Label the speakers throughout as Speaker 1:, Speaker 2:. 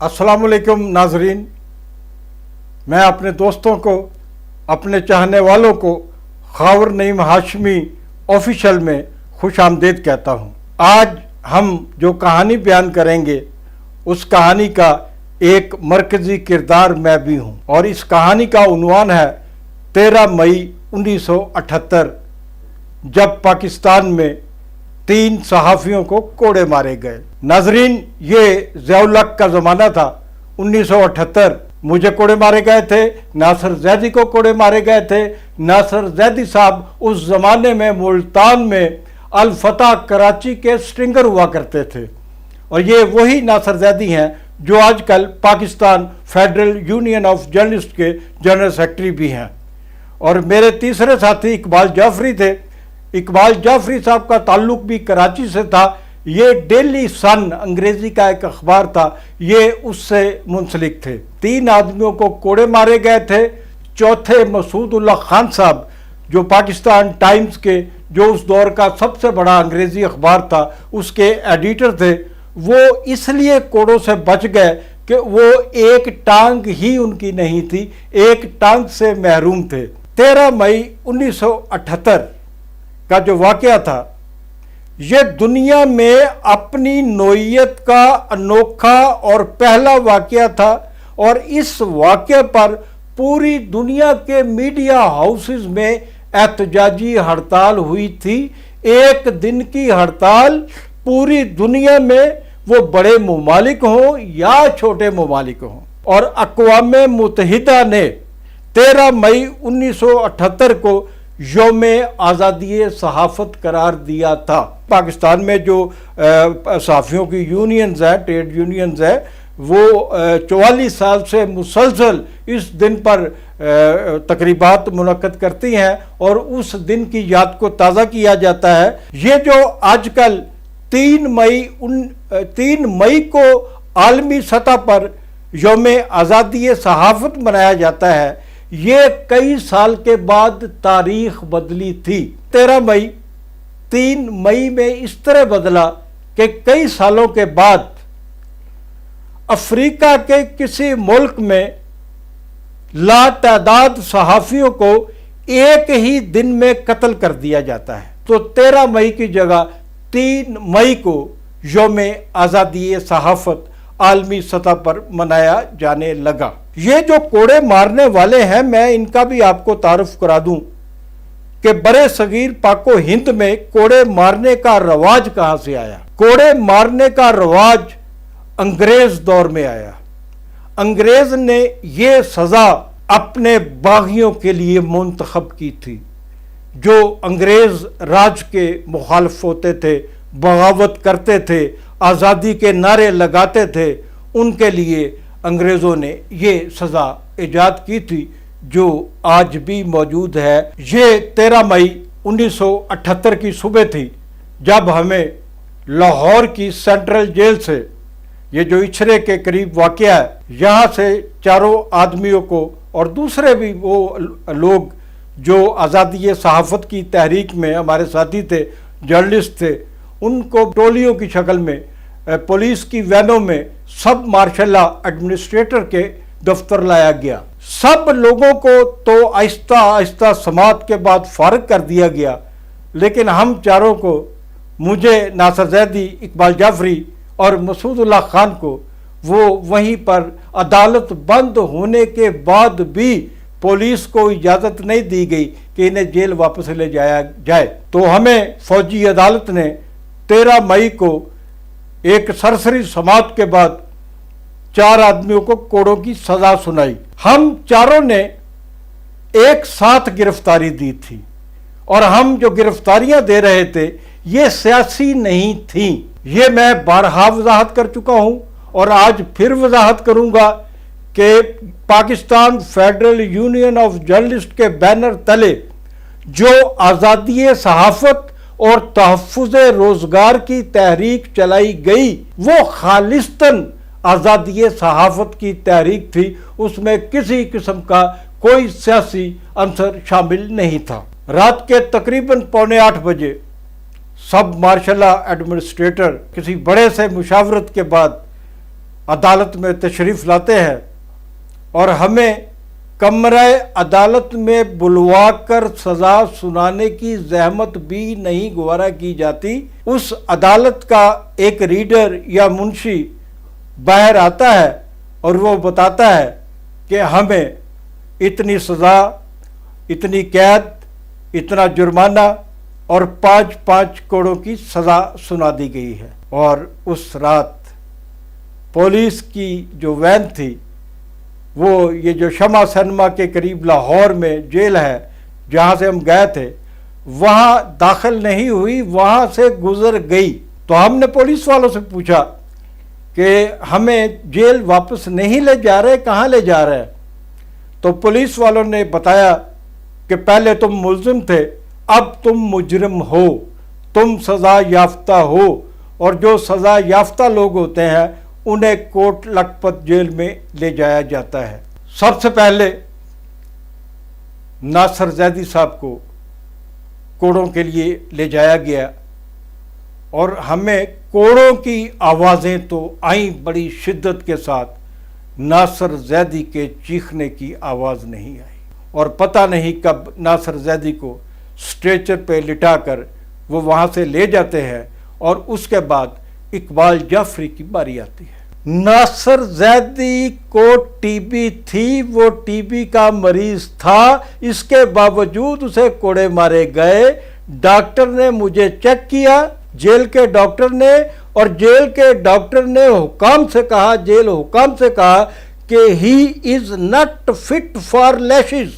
Speaker 1: अस्सलाम वालेकुम नाजरीन, मैं अपने दोस्तों को, अपने चाहने वालों को खावर नईम हाशमी ऑफिशियल में खुश आमदीद कहता हूँ। आज हम जो कहानी बयान करेंगे उस कहानी का एक मरकजी किरदार मैं भी हूँ और इस कहानी का उन्वान है 13 मई 1978, जब पाकिस्तान में 3 सहाफ़ियों को कोड़े मारे गए। नाजरीन, ये ज़ियाउल हक का ज़माना था। 1978 मुझे कोड़े मारे गए थे, नासिर ज़ैदी को कोड़े मारे गए थे। नासिर ज़ैदी साहब उस ज़माने में मुल्तान में अल फतह कराची के स्ट्रिंगर हुआ करते थे और ये वही नासिर ज़ैदी हैं जो आजकल Pakistan federal union of journalist के जनरल सेक्रेटरी भी हैं। और मेरे तीसरे साथी इकबाल जाफरी थे। इकबाल जाफरी साहब का ताल्लुक भी कराची से था। ये डेली सन अंग्रेजी का एक अखबार था, ये उससे मुंसलिक थे। 3 आदमियों को कोड़े मारे गए थे। चौथे मसूदुल्लाह खान साहब, जो पाकिस्तान टाइम्स के, जो उस दौर का सबसे बड़ा अंग्रेजी अखबार था, उसके एडिटर थे। वो इसलिए कोड़ों से बच गए कि वो एक टांग ही उनकी नहीं थी, एक टांग से महरूम थे। 13 मई 1978 का जो वाक़या था, ये दुनिया में अपनी नोयत का अनोखा और पहला वाक़या था और इस वाक़े पर पूरी दुनिया के मीडिया हाउसेस में एहतजाजी हड़ताल हुई थी। एक दिन की हड़ताल, पूरी दुनिया में, वो बड़े ममालिक हों या छोटे ममालिक हों। और अक़वाम मुत्तहिदा ने 13 मई 1978 को यौम आज़ादी सहाफ़त करार दिया था। पाकिस्तान में जो सहाफ़ियों की यूनियंस है, ट्रेड यूनियंस है, वो 44 साल से मुसलसल इस दिन पर तकरीबात मुनक्कद करती हैं और उस दिन की याद को ताज़ा किया जाता है। ये जो आजकल 3 मई को आलमी सतह पर यौम आज़ादी सहाफ़त मनाया जाता है, ये कई साल के बाद तारीख बदली थी। 13 मई 3 मई में इस तरह बदला कि कई सालों के बाद अफ्रीका के किसी मुल्क में लातादाद सहाफ़ियों को एक ही दिन में कत्ल कर दिया जाता है। तो 13 मई की जगह 3 मई को यौम आज़ादी सहाफ़त आलमी सतह पर मनाया जाने लगा। ये जो कोड़े मारने वाले हैं, मैं इनका भी आपको तारुफ करा दूं कि बड़े सगीर पाको हिंद में कोड़े मारने का रवाज कहां से आया। कोड़े मारने का रवाज अंग्रेज दौर में आया। अंग्रेज ने ये सजा अपने बागियों के लिए मुंतखब की थी, जो अंग्रेज राज के मुखालिफ होते थे, बगावत करते थे, आज़ादी के नारे लगाते थे। उनके लिए अंग्रेज़ों ने ये सज़ा ईजाद की थी जो आज भी मौजूद है। ये 13 मई 1978 की सुबह थी जब हमें लाहौर की सेंट्रल जेल से, ये जो इछरे के करीब वाक़या है, यहाँ से 4 आदमियों को और दूसरे भी वो लोग जो आज़ादी सहाफ़त की तहरीक में हमारे साथी थे, जर्नलिस्ट थे, उनको टोलियों की शक्ल में पुलिस की वैनों में सब मार्शल एडमिनिस्ट्रेटर के दफ्तर लाया गया। सब लोगों को तो आहिस्ता आहिस्ता समात के बाद फारग कर दिया गया, लेकिन हम चारों को, मुझे, नासिर ज़ैदी, इकबाल जाफरी और मसूदुल्लाह खान को, वो वहीं पर अदालत बंद होने के बाद भी पुलिस को इजाज़त नहीं दी गई कि इन्हें जेल वापस ले जाया जाए। तो हमें फौजी अदालत ने 13 मई को एक सरसरी समात के बाद 4 आदमियों को कोड़ों की सजा सुनाई। हम चारों ने एक साथ गिरफ्तारी दी थी और हम जो गिरफ्तारियां दे रहे थे ये सियासी नहीं थी। ये मैं बारहा वजाहत कर चुका हूं और आज फिर वजाहत करूंगा कि Pakistan federal union of journalist के बैनर तले जो आज़ादी सहाफ़त और तहफ़्फ़ुज़ रोज़गार की तहरीक चलाई गई, वो खालिस्तन आज़ादी सहाफ़त की तहरीक थी। उसमें किसी किस्म का कोई सियासी अंसर शामिल नहीं था। रात के तकरीबन 7:45 बजे सब मार्शल एडमिनिस्ट्रेटर किसी बड़े से मुशावरत के बाद अदालत में तशरीफ़ लाते हैं और हमें कमरे अदालत में बुलवा कर सज़ा सुनाने की जहमत भी नहीं गुवारा की जाती। उस अदालत का एक रीडर या मुंशी बाहर आता है और वो बताता है कि हमें इतनी सज़ा, इतनी कैद, इतना जुर्माना और 5-5 करोड़ की सज़ा सुना दी गई है। और उस रात पुलिस की जो वैन थी वो ये जो शमा सिनेमा के करीब लाहौर में जेल है जहाँ से हम गए थे वहाँ दाखिल नहीं हुई, वहाँ से गुजर गई। तो हमने पुलिस वालों से पूछा कि हमें जेल वापस नहीं ले जा रहे, कहाँ ले जा रहे हैं? तो पुलिस वालों ने बताया कि पहले तुम मुल्ज़िम थे, अब तुम मुजरिम हो, तुम सज़ा याफ्ता हो, और जो सज़ा याफ्ता लोग होते हैं उन्हें कोट लखपत जेल में ले जाया जाता है। सबसे पहले नासिर जैदी साहब को कोड़ों के लिए ले जाया गया और हमें कोड़ों की आवाज़ें तो आई बड़ी शिद्दत के साथ, नासिर जैदी के चीखने की आवाज़ नहीं आई। और पता नहीं कब नासिर जैदी को स्ट्रेचर पे लिटाकर वो वहाँ से ले जाते हैं और उसके बाद इकबाल जाफरी की बारी आती है। नासिर जैदी को टीबी थी, वो टीबी का मरीज था, इसके बावजूद उसे कोड़े मारे गए। डॉक्टर ने मुझे चेक किया, जेल के डॉक्टर ने, और जेल के डॉक्टर ने हुकाम से कहा, जेल हुकाम से कहा कि he is not fit for lashes,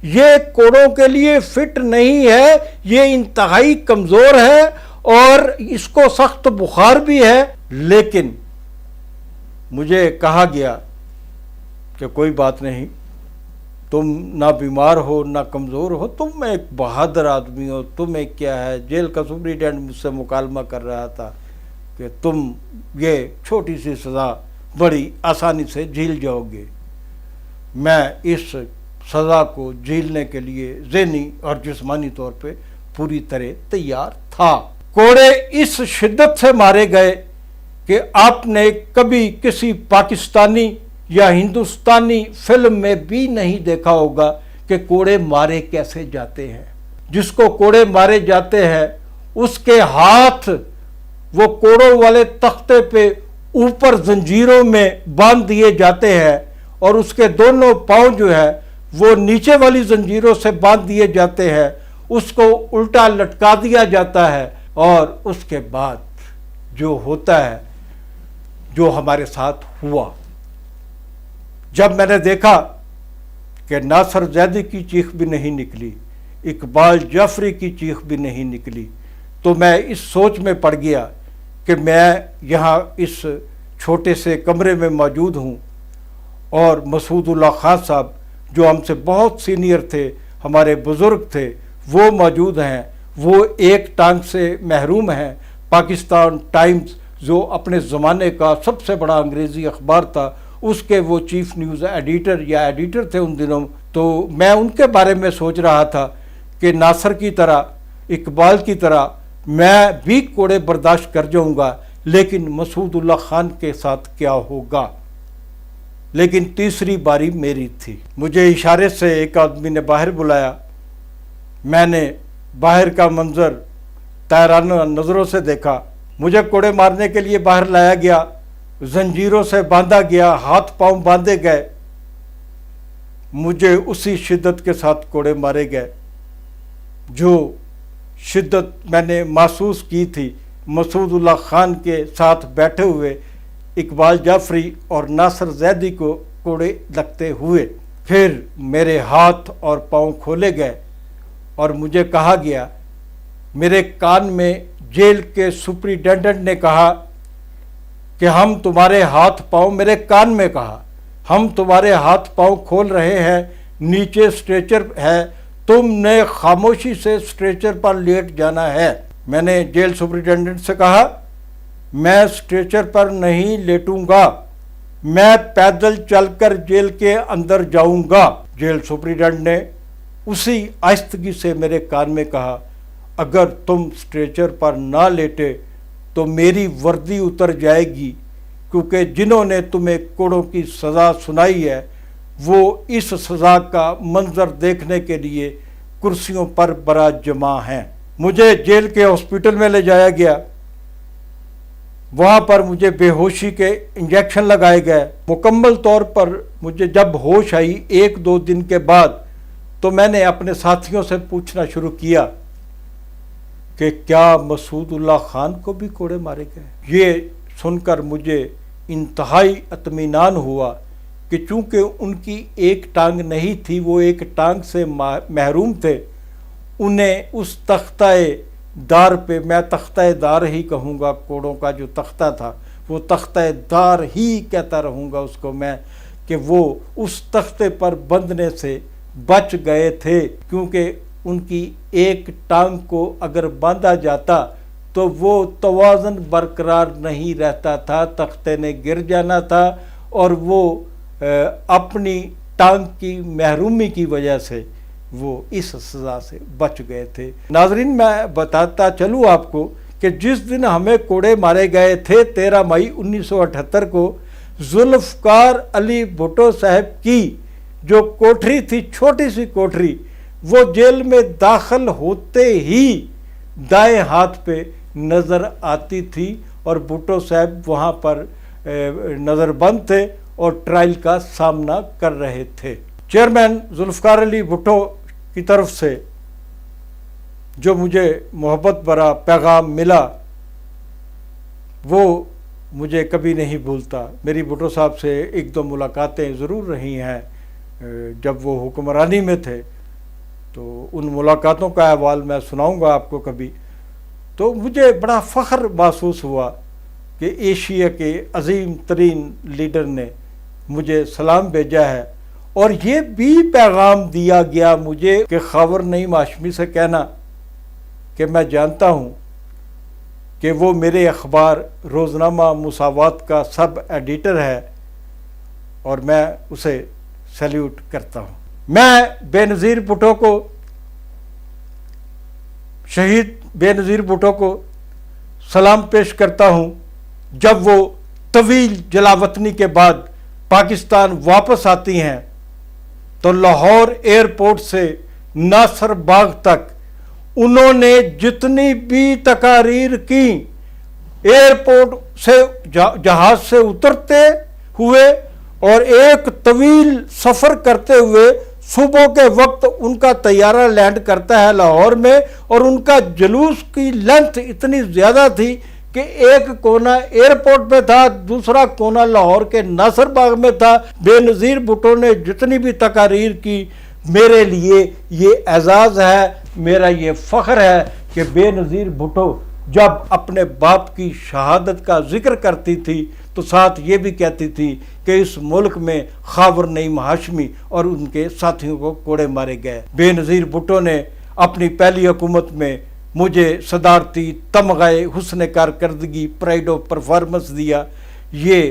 Speaker 1: ये कोड़ों के लिए फिट नहीं है, ये इंतहाई कमज़ोर है और इसको सख्त बुखार भी है। लेकिन मुझे कहा गया कि कोई बात नहीं, तुम ना बीमार हो ना कमज़ोर हो, तुम एक बहादुर आदमी हो, तुम्हें क्या है। जेल का सुपरिटेंडेंट मुझसे मुकालमा कर रहा था कि तुम ये छोटी सी सज़ा बड़ी आसानी से झेल जाओगे। मैं इस सज़ा को झेलने के लिए ज़हनी और जिस्मानी तौर पे पूरी तरह तैयार था। कोड़े इस शिद्दत से मारे गए कि आपने कभी किसी पाकिस्तानी या हिंदुस्तानी फिल्म में भी नहीं देखा होगा कि कोड़े मारे कैसे जाते हैं। जिसको कोड़े मारे जाते हैं उसके हाथ वो कोड़ों वाले तख्ते पे ऊपर जंजीरों में बांध दिए जाते हैं और उसके दोनों पांव जो है वो नीचे वाली जंजीरों से बांध दिए जाते हैं, उसको उल्टा लटका दिया जाता है। और उसके बाद जो होता है, जो हमारे साथ हुआ, जब मैंने देखा कि नासिर जैदी की चीख भी नहीं निकली, इकबाल जाफरी की चीख भी नहीं निकली, तो मैं इस सोच में पड़ गया कि मैं यहाँ इस छोटे से कमरे में मौजूद हूँ और मसूदुल्लाह खान साहब जो हमसे बहुत सीनियर थे, हमारे बुज़ुर्ग थे, वो मौजूद हैं। वो एक टांग से महरूम हैं। पाकिस्तान टाइम्स जो अपने ज़माने का सबसे बड़ा अंग्रेज़ी अखबार था, उसके वो चीफ न्यूज़ एडिटर या एडिटर थे उन दिनों। तो मैं उनके बारे में सोच रहा था कि नासिर की तरह, इकबाल की तरह मैं भी कोड़े बर्दाश्त कर जाऊंगा, लेकिन मसूदुल्लाह खान के साथ क्या होगा। लेकिन तीसरी बारी मेरी थी। मुझे इशारे से एक आदमी ने बाहर बुलाया। मैंने बाहर का मंजर तैराना नज़रों से देखा। मुझे कोड़े मारने के लिए बाहर लाया गया, जंजीरों से बांधा गया, हाथ पांव बांधे गए। मुझे उसी शिद्दत के साथ कोड़े मारे गए जो शिद्दत मैंने महसूस की थी मसूदुल्लाह खान के साथ बैठे हुए इकबाल जाफरी और नासिर जैदी को कोड़े लगते हुए। फिर मेरे हाथ और पांव खोले गए और मुझे कहा गया, मेरे कान में जेल के सुपरिटेंडेंट ने कहा कि हम तुम्हारे हाथ पांव, मेरे कान में कहा, हम तुम्हारे हाथ पांव खोल रहे हैं, नीचे स्ट्रेचर है, तुमने खामोशी से स्ट्रेचर पर लेट जाना है। मैंने जेल सुपरिटेंडेंट से कहा, मैं स्ट्रेचर पर नहीं लेटूंगा, मैं पैदल चलकर जेल के अंदर जाऊंगा। जेल सुपरिटेंडेंट ने उसी आहिस्तगी से मेरे कान में कहा, अगर तुम स्ट्रेचर पर ना लेटे तो मेरी वर्दी उतर जाएगी, کیونکہ جنہوں نے تمہیں کوڑوں کی سزا سنائی ہے وہ اس سزا کا منظر دیکھنے کے لیے کرسیوں پر برات جمع ہیں۔ مجھے جیل کے ہاسپٹل میں لے جایا گیا، وہاں پر مجھے بے ہوشی کے انجیکشن لگائے گئے۔ مکمل طور پر مجھے جب ہوش آئی 1-2 دن کے بعد، تو میں نے اپنے ساتھیوں سے پوچھنا شروع کیا کہ کیا مسعود اللہ خان کو بھی کوڑے مارے گئے؟ یہ سن کر مجھے انتہائی اطمینان ہوا کہ چونکہ ان کی ایک ٹانگ نہیں تھی، وہ ایک ٹانگ سے محروم تھے، انہیں اس تختہ دار پہ، میں تختہ دار ہی کہوں گا، کوڑوں کا جو تختہ تھا وہ تختہ دار ہی کہتا رہوں گا اس کو میں، کہ وہ اس تختے پر بندھنے سے بچ گئے تھے، کیونکہ ان کی ایک ٹانگ کو اگر باندھا جاتا تو وہ توازن برقرار نہیں رہتا تھا، تختے نے گر جانا تھا، اور وہ اپنی ٹانگ کی محرومی کی وجہ سے وہ اس سزا سے بچ گئے تھے۔ ناظرین، میں بتاتا چلوں آپ کو کہ جس دن ہمیں کوڑے مارے گئے تھے 13 مئی 1978 کو، ذوالفقار علی بھٹو صاحب کی جو کوٹری تھی، چھوٹی سی کوٹری، وہ جیل میں داخل ہوتے ہی دائیں ہاتھ پہ نظر آتی تھی، اور بھٹو صاحب وہاں پر نظر بند تھے اور ٹرائل کا سامنا کر رہے تھے۔ چیئرمین ذوالفقار علی بھٹو کی طرف سے جو مجھے محبت بھرا پیغام ملا وہ مجھے کبھی نہیں بھولتا۔ میری بھٹو صاحب سے 1-2 ملاقاتیں ضرور رہی ہیں جب وہ حکمرانی میں تھے، تو ان ملاقاتوں کا احوال میں سناؤں گا آپ کو کبھی۔ تو مجھے بڑا فخر محسوس ہوا کہ ایشیا کے عظیم ترین لیڈر نے مجھے سلام بھیجا ہے، اور یہ بھی پیغام دیا گیا مجھے کہ خاور نعیم ہاشمی سے کہنا کہ میں جانتا ہوں کہ وہ میرے اخبار روزنامہ مساوات کا سب ایڈیٹر ہے، اور میں اسے سیلیوٹ کرتا ہوں۔ میں بے نظیر بھٹو کو، شہید بے نظیر بھٹو کو سلام پیش کرتا ہوں۔ جب وہ طویل جلاوطنی کے بعد پاکستان واپس آتی ہیں تو لاہور ایئرپورٹ سے ناصر باغ تک انہوں نے جتنی بھی تقاریر کی، ایئرپورٹ سے جہاز سے اترتے ہوئے اور ایک طویل سفر کرتے ہوئے، صبح کے وقت ان کا طیارہ لینڈ کرتا ہے لاہور میں، اور ان کا جلوس کی لینتھ اتنی زیادہ تھی کہ ایک کونا ایئرپورٹ میں تھا، دوسرا کونا لاہور کے ناصر باغ میں تھا۔ بے نظیر بھٹو نے جتنی بھی تقاریر کی، میرے لیے یہ اعزاز ہے، میرا یہ فخر ہے کہ بے نظیر بھٹو جب اپنے باپ کی شہادت کا ذکر کرتی تھی تو ساتھ یہ بھی کہتی تھی کہ اس ملک میں خاور نعیم ہاشمی اور ان کے ساتھیوں کو کوڑے مارے گئے۔ بے نظیر بھٹو نے اپنی پہلی حکومت میں مجھے صدارتی تمغہ حسن کارکردگی پرائڈ آف پرفارمنس دیا۔ یہ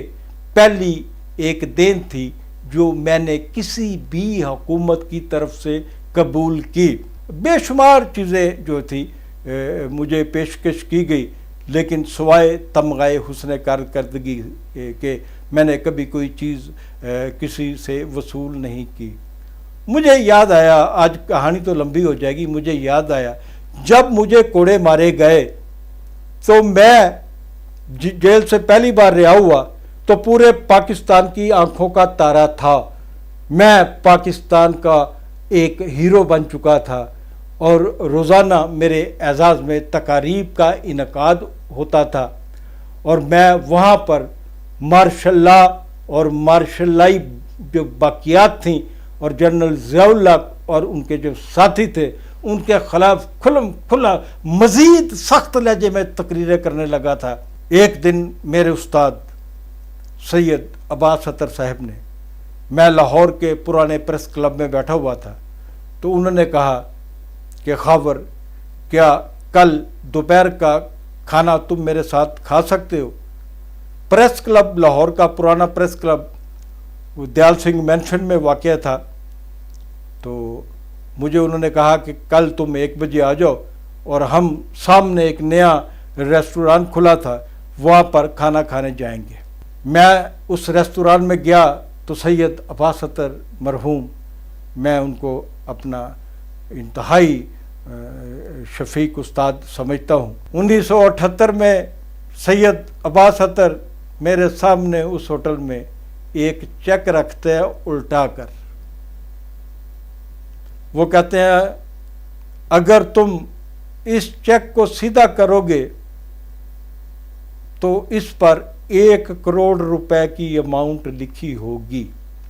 Speaker 1: پہلی ایک دین تھی جو میں نے کسی بھی حکومت کی طرف سے قبول کی۔ بے شمار چیزیں جو تھی مجھے پیشکش کی گئی، لیکن سوائے تمغہ حسن کارکردگی کے میں نے کبھی کوئی چیز کسی سے وصول نہیں کی۔ مجھے یاد آیا، آج کہانی تو لمبی ہو جائے گی، مجھے یاد آیا جب مجھے کوڑے مارے گئے تو میں جیل سے پہلی بار رہا ہوا تو پورے پاکستان کی آنکھوں کا تارا تھا، میں پاکستان کا ایک ہیرو بن چکا تھا، اور روزانہ میرے اعزاز میں تقاریب کا انعقاد ہوتا تھا، اور میں وہاں پر مارشل لا اور مارشل لائی جو باقیات تھیں اور جنرل ضیاء اللہ اور ان کے جو ساتھی تھے ان کے خلاف کھلا مزید سخت لہجے میں تقریریں کرنے لگا تھا۔ ایک دن میرے استاد سید عباس اطہر صاحب نے، میں لاہور کے پرانے پریس کلب میں بیٹھا ہوا تھا، تو انہوں نے کہا کہ خاور، کیا کل دوپہر کا کھانا تم میرے ساتھ کھا سکتے ہو؟ پریس کلب لاہور کا پرانا press club Dayal Singh mention میں واقع تھا، تو مجھے انہوں نے کہا کہ کل تم 1 بجے آ جاؤ، اور ہم سامنے ایک نیا ریسٹوران کھلا تھا، وہاں پر کھانا کھانے جائیں گے۔ میں اس ریستوران میں گیا تو سید عباس اطہر مرحوم، میں ان کو اپنا انتہائی شفیق استاد سمجھتا ہوں۔ 1978 میں سید عباس اطہر میرے سامنے اس ہوٹل میں ایک چیک رکھتے ہیں الٹا کر، وہ کہتے ہیں اگر تم اس چیک کو سیدھا کرو گے تو اس پر 1 کروڑ روپے کی اماؤنٹ لکھی ہوگی،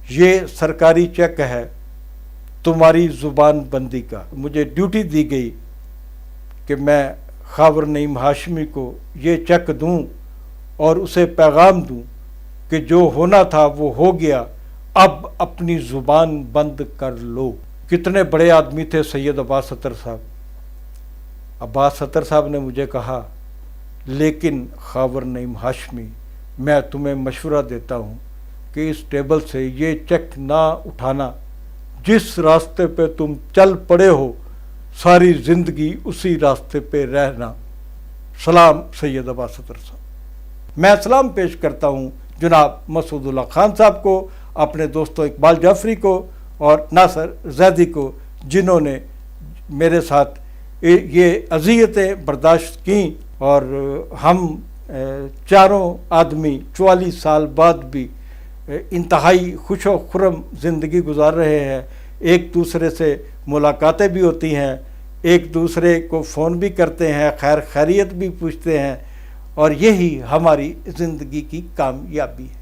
Speaker 1: یہ سرکاری چیک ہے تمہاری زبان بندی کا۔ مجھے ڈیوٹی دی گئی کہ میں خاور نعیم ہاشمی کو یہ چیک دوں اور اسے پیغام دوں کہ جو ہونا تھا وہ ہو گیا، اب اپنی زبان بند کر لو۔ کتنے بڑے آدمی تھے سید عباس اطہر صاحب۔ عباس اطہر صاحب نے مجھے کہا لیکن خاور نعیم ہاشمی، میں تمہیں مشورہ دیتا ہوں کہ اس ٹیبل سے یہ چیک نہ اٹھانا، جس راستے پہ تم چل پڑے ہو ساری زندگی اسی راستے پہ رہنا۔ سلام سید عباس اطہر صاحب۔ میں سلام پیش کرتا ہوں جناب مسعود اللہ خان صاحب کو، اپنے دوستوں اقبال جعفری کو اور ناصر زیدی کو، جنہوں نے میرے ساتھ یہ اذیتیں برداشت کیں، اور ہم چاروں آدمی 44 سال بعد بھی انتہائی خوش و خرم زندگی گزار رہے ہیں۔ ایک دوسرے سے ملاقاتیں بھی ہوتی ہیں، ایک دوسرے کو فون بھی کرتے ہیں، خیر خیریت بھی پوچھتے ہیں، اور یہی ہماری زندگی کی کامیابی ہے۔